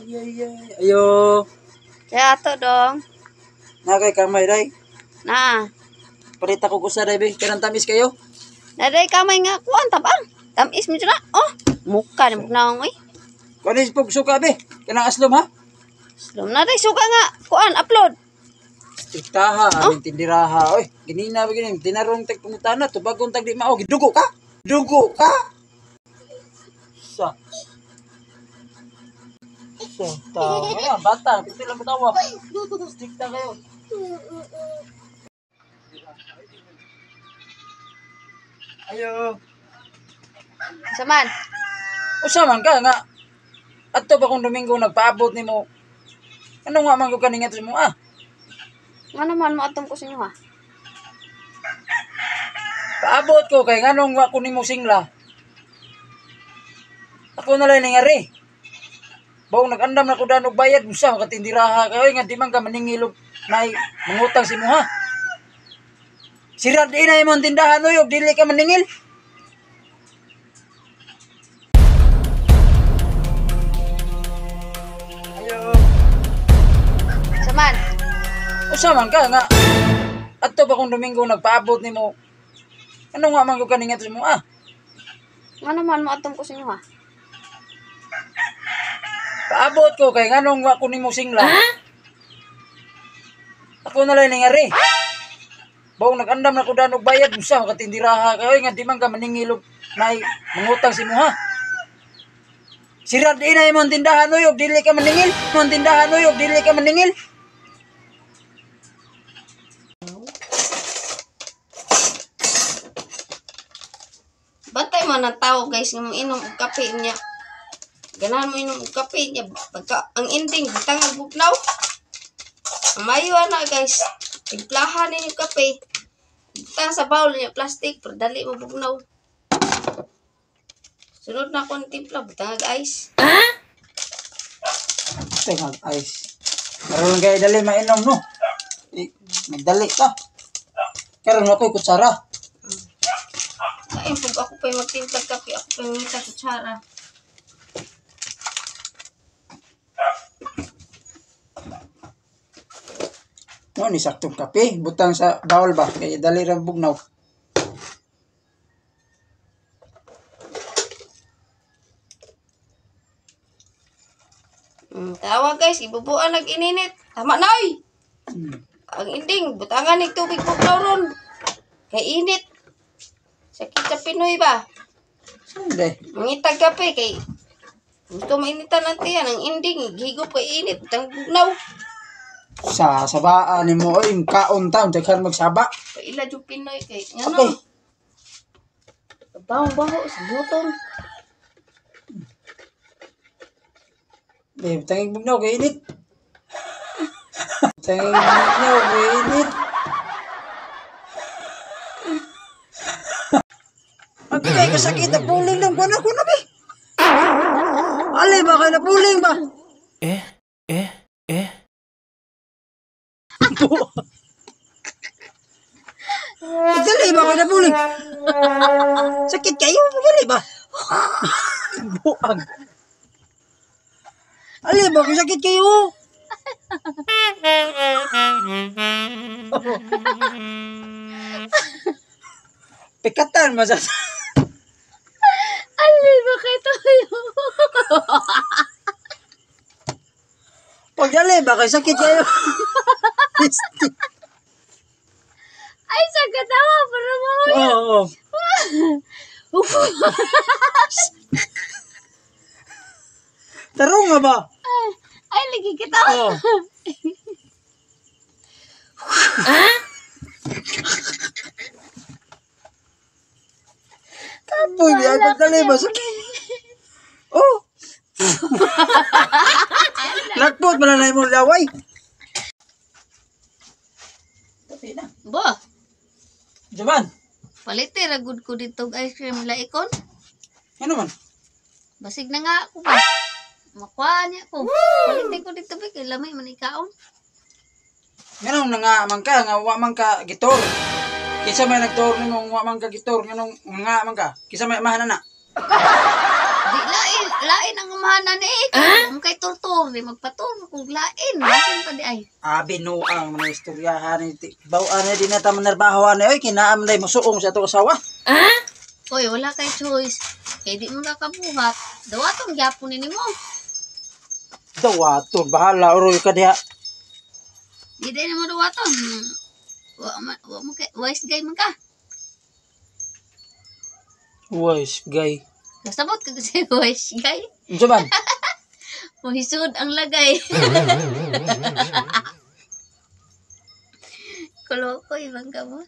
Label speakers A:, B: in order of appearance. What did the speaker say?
A: Ayo.
B: Kaya ato dong.
A: Nakay kamay day.
B: Na.
A: Parita ko kusa day be. Kanang tamis kayo.
B: Naday kamay nga kuan tabang. Tamis mo na. Oh, muka ni bugnaw eh.
A: Kuan is pug suka be. Kanang aslom ha.
B: Aslom na day suka nga kuan upload.
A: Tiktaha, aming tindiraha. Oy, ginina ba ginim? Tinarong tag pangutana, tubagong tag di mao. Gidugo ka? Dugo ka? Sa. Tawa, bata. Piti lang batawa. Tikta kayo. Ayo.
B: Saman.
A: Usaman ka nga. Adto ba kung Domingo nagpaabot nimo? Ano nga man ko kaningat mo ah?
B: Nga naman mo atong ko sa inyo ha.
A: Paabot ko kay nganong wa ko nimo singla. Ako na lang ningari. Bawo nag-andam na ko danog bayad usa makatindiraha kay nga di man ka maningilog nay mangutang si mo ha. Sirad di na imong tindahan oy og dili ka maningil. Ayo.
B: Saman.
A: Usaman ka nga. Adto ba kung Domingo nagpaabot nimo? Ano nga man ko kaningat mo ah?
B: Nga naman mo atong ko sa inyo ha.
A: Paabot ko kay nganong wa ko nimo singla. Ako na lang ningari. Bawo nag-andam na ko danog bayad usa makatindiraha kay nga di man ka maningilog nay mangutang si mo ha. Sirad di na imong tindahan oy og dili ka maningil. Imong tindahan oy og dili ka maningil.
B: Bantay mo ng tao guys nga inom og kape niya. Ganahan mo inom og kape niya. Pagka ang ending butang bugnaw. Mayo na guys. Timplahan ninyo kape. Butang sa bowl niya plastic pero dali mo bugnaw. Sunod na akong timpla butang ag ice.
A: Tengag ice. Karon kay dali mainom no. Magdali ka. Karon ako'y kutsara.
B: Kain pag ako pa'y magtimpla kape, ako pa'y ngita kutsara.
A: No, ni saktong kape, butang sa bawal ba kay dali ra bugnaw.
B: Tawa guys, ibubuan nag-ininit. Tama na oy. Ang ending, butangan ng tubig bugnaw ron. Kay init. Sakit sa Pinoy ba?
A: Hindi.
B: Mangitag kape kay gusto mainitan natin yan. Ang ending, higop kay init. Butang bugnaw.
A: Sa sabaan nimo oy kaon taon daghan magsaba.
B: Paila yung Pinoy kay
A: Okay.
B: ano? Baho-baho sa butong.
A: Tanging bugnaw kay init. Tanging bugnaw kay init. Ang kay kasakit na puling lang ko na be. Ali ba kay na puling ba? Dali ba kay na puling? Sakit kayo dali ba? Buang. Ali ba kay sakit kayo? Pikatan masa.
B: Ali ba kay tayo?
A: Pagdali ba kay sakit kayo?
B: Ay, sa katawa para mo.
A: Oo. Tarong nga ba?
B: Ay, lagi kita.
A: Oo. Kapoy niya, pagdali ba sakit? Oh. Lakpot mo na mong laway. Tapi na.
B: Ba,
A: Jaman.
B: palite ragud ko dito ice cream laikon.
A: Ano man?
B: Basig na nga ako ba. Makuha niya ko. Palite ko dito ba kay lamay man ikaon.
A: Ganun na nga man ka, nga wa man ka gitor. Kisa may nagtor nimo wa man ka gitor, nganong nga man ka. Kisa may mahana na.
B: Di lain, lain ang umahanan ni Kung kay turtur, di magpatur kung lain. Lain pa di ay.
A: Binuang mga istoryahan ni bawaan na din na tama narbahoan na oy kinaam day musuong sa to asawa.
B: Hoy, wala kay choice. Kaya di mo nakabuhat. Dawatong gyapon ni mo.
A: Dawaton bahala oroy ka diha.
B: Di day na mo dawaton. Wa mo kay wise guy man ka.
A: Wais gay.
B: Kasabot ka kasi wise guy.
A: Unsa man?
B: Muhisud ang lagay. Kulokoy bang ka mo?